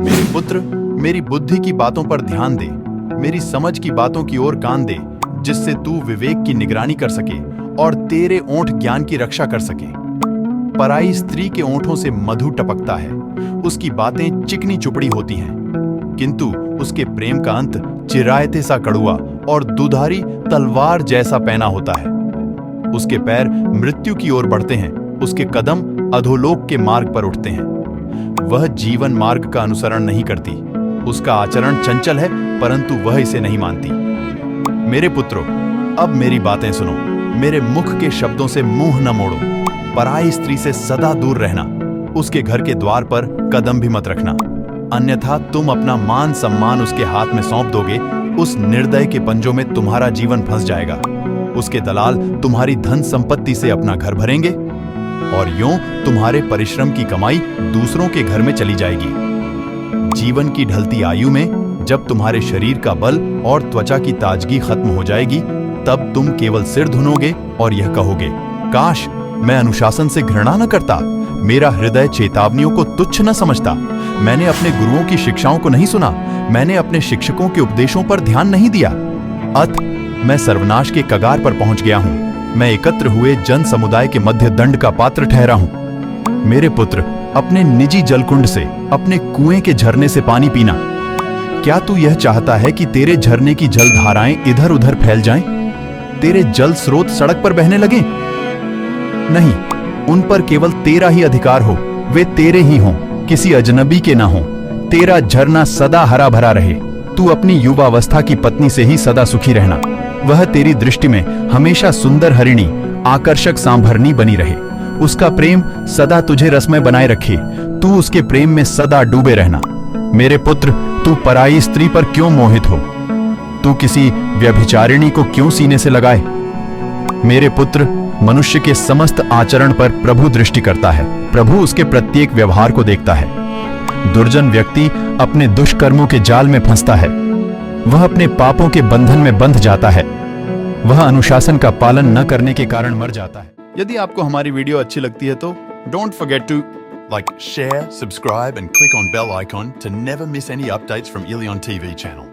मेरे पुत्र, मेरी बुद्धि की बातों पर ध्यान दे, मेरी समझ की बातों की ओर कान दे, जिससे तू विवेक की निगरानी कर सके और तेरे ओंठ ज्ञान की रक्षा कर सके। पराई स्त्री के ओंठों से मधु टपकता है, उसकी बातें चिकनी चुपड़ी होती हैं, किंतु उसके प्रेम का अंत चिरायते सा कड़ुआ और दुधारी तलवार जैसा पैना होता है। उसके पैर मृत्यु की ओर बढ़ते हैं, उसके कदम अधोलोक के मार्ग पर उठते हैं। वह जीवन मार्ग का अनुसरण नहीं करती, उसका आचरण चंचल है, परंतु वह इसे नहीं मानती। मेरे पुत्रों, अब मेरी बातें सुनो, मेरे मुख के शब्दों से मुंह न मोड़ो। पराई स्त्री से सदा दूर रहना, उसके घर के द्वार पर कदम भी मत रखना, अन्यथा तुम अपना मान सम्मान उसके हाथ में सौंप दोगे। उस निर्दय के पंजों में तुम्हारा जीवन फंस जाएगा। उसके दलाल तुम्हारी धन संपत्ति से अपना घर भरेंगे और यूं तुम्हारे परिश्रम की कमाई दूसरों के घर में चली जाएगी। जीवन की ढलती आयु में जब तुम्हारे शरीर का बल और त्वचा की ताजगी खत्म हो जाएगी, तब तुम केवल सिर धुनोगे और यह कहोगे, काश मैं अनुशासन से घृणा न करता, मेरा हृदय चेतावनियों को तुच्छ न समझता, मैंने अपने गुरुओं की शिक्षाओं को नहीं सुना, मैंने अपने शिक्षकों के उपदेशों पर ध्यान नहीं दिया। अत मैं सर्वनाश के कगार पर पहुंच गया हूं, मैं एकत्र हुए जन समुदाय के मध्य दंड का पात्र ठहरा हूं। मेरे पुत्र, अपने निजी जलकुंड से, अपने कुएं के झरने से पानी पीना। क्या तू यह चाहता है कि तेरे झरने की जल धाराएं इधर उधर फैल जाएं? तेरे जल स्रोत सड़क पर बहने लगे? नहीं, उन पर केवल तेरा ही अधिकार हो, वे तेरे ही हों, किसी अजनबी के ना हों। तेरा झरना सदा हरा भरा रहे। तू अपनी युवावस्था की पत्नी से ही सदा सुखी रहना। वह तेरी दृष्टि में हमेशा सुंदर हरिणी, आकर्षक सांभरनी बनी रहे। उसका प्रेम सदा तुझे रसमय बनाए रखे। तू उसके प्रेम में सदा डूबे रहना। मेरे पुत्र, तू पराई स्त्री पर क्यों मोहित हो? तू किसी व्यभिचारिणी को क्यों सीने से लगाए? मेरे पुत्र, मनुष्य के समस्त आचरण पर प्रभु दृष्टि करता है। प्रभु उसके प्रत्येक व्यवहार को देखता है। दुर्जन व्यक्ति अपने दुष्कर्मों के जाल में फंसता है। वह अपने पापों के बंधन में बंध जाता है। वह अनुशासन का पालन न करने के कारण मर जाता है। यदि आपको हमारी वीडियो अच्छी लगती है तो don't forget to like, share, subscribe and click on bell icon to never miss any updates from Ilion TV channel.